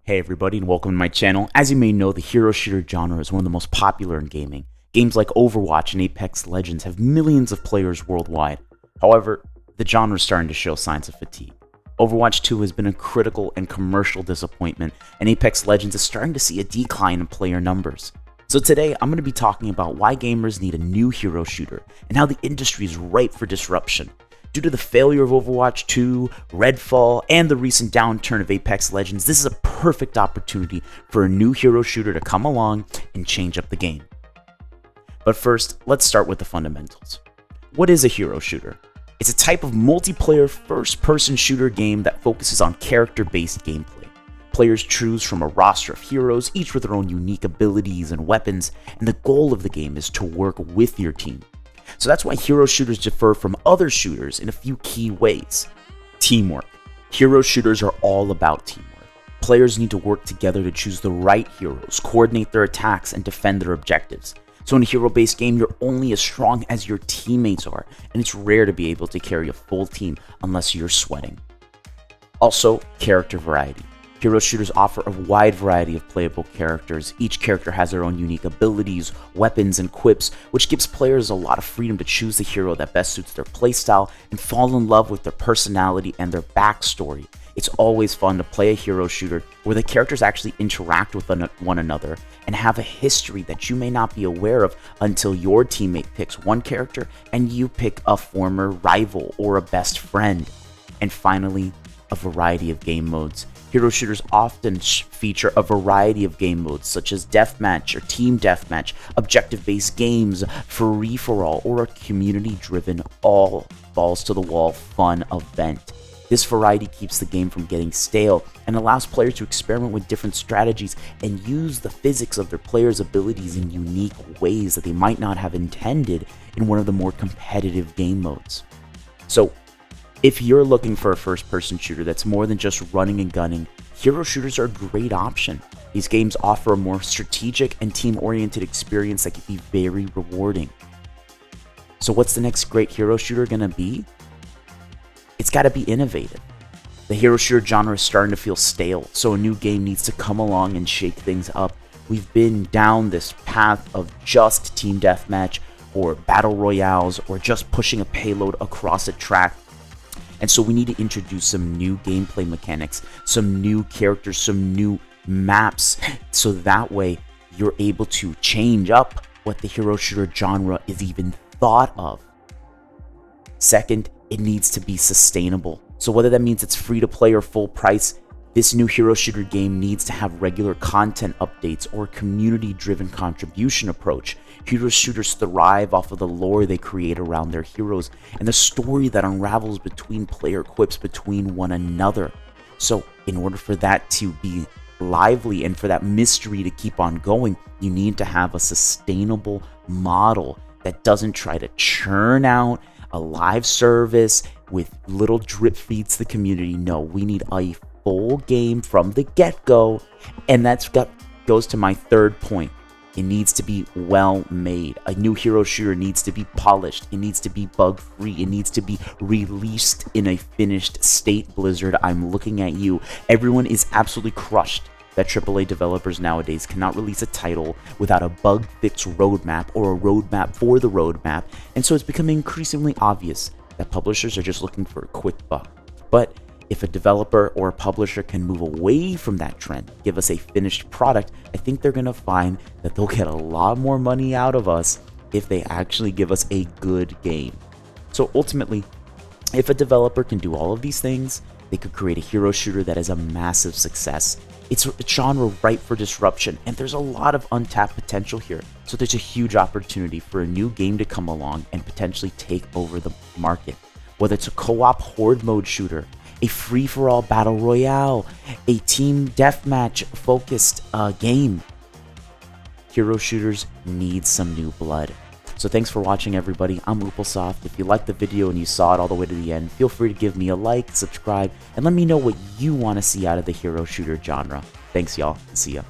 Hey everybody, and welcome to my channel. As you may know, the hero shooter genre is one of the most popular in gaming. Games like Overwatch and Apex Legends have millions of players worldwide. However, the genre is starting to show signs of fatigue. Overwatch 2 has been a critical and commercial disappointment, and Apex Legends is starting to see a decline in player numbers. So today, I'm going to be talking about why gamers need a new hero shooter, and how the industry is ripe for disruption. Due to the failure of Overwatch 2, Redfall, and the recent downturn of Apex Legends, this is a perfect opportunity for a new hero shooter to come along and change up the game. But first, let's start with the fundamentals. What is a hero shooter? It's a type of multiplayer first-person shooter game that focuses on character-based gameplay. Players choose from a roster of heroes, each with their own unique abilities and weapons, and the goal of the game is to work with your team. So that's why hero shooters differ from other shooters in a few key ways. Teamwork. Hero shooters are all about teamwork. Players need to work together to choose the right heroes, coordinate their attacks, and defend their objectives. So in a hero-based game, you're only as strong as your teammates are, and it's rare to be able to carry a full team unless you're sweating. Also, character variety. Hero shooters offer a wide variety of playable characters. Each character has their own unique abilities, weapons, and quips, which gives players a lot of freedom to choose the hero that best suits their playstyle and fall in love with their personality and their backstory. It's always fun to play a hero shooter where the characters actually interact with one another and have a history that you may not be aware of until your teammate picks one character and you pick a former rival or a best friend. And finally, a variety of game modes. Hero shooters often feature a variety of game modes such as deathmatch or team deathmatch, objective-based games, free-for-all, or a community-driven all balls-to-the-wall fun event. This variety keeps the game from getting stale and allows players to experiment with different strategies and use the physics of their players' abilities in unique ways that they might not have intended in one of the more competitive game modes. So, if you're looking for a first-person shooter that's more than just running and gunning, hero shooters are a great option. These games offer a more strategic and team-oriented experience that can be very rewarding. So what's the next great hero shooter gonna be? It's gotta be innovative. The hero shooter genre is starting to feel stale, so a new game needs to come along and shake things up. We've been down this path of just team deathmatch, or battle royales, or just pushing a payload across a track. And so we need to introduce some new gameplay mechanics, some new characters, some new maps, so that way you're able to change up what the hero shooter genre is even thought of. Second, it needs to be sustainable. So whether that means it's free to play or full price, this new hero shooter game needs to have regular content updates or a community-driven contribution approach. Hero shooters thrive off of the lore they create around their heroes and the story that unravels between player quips between one another. So in order for that to be lively and for that mystery to keep on going, you need to have a sustainable model that doesn't try to churn out a live service with little drip feeds to the community. No, we need a full game from the get-go, and goes to my third point. It needs to be well made. A new hero shooter needs to be polished. It needs to be bug-free. It needs to be released in a finished state. Blizzard, I'm looking at you. Everyone is absolutely crushed that AAA developers nowadays cannot release a title without a bug-fix roadmap or a roadmap for the roadmap, and so it's becoming increasingly obvious that publishers are just looking for a quick buck. But if a developer or a publisher can move away from that trend, give us a finished product, I think they're going to find that they'll get a lot more money out of us if they actually give us a good game. So ultimately, if a developer can do all of these things, they could create a hero shooter that is a massive success. It's a genre ripe for disruption, and there's a lot of untapped potential here. So there's a huge opportunity for a new game to come along and potentially take over the market. Whether it's a co-op horde mode shooter, a free-for-all battle royale, a team deathmatch focused game. Hero shooters need some new blood. So thanks for watching, everybody. I'm Upalsoft. If you liked the video and you saw it all the way to the end, feel free to give me a like, subscribe, and let me know what you want to see out of the hero shooter genre. Thanks, y'all. See ya.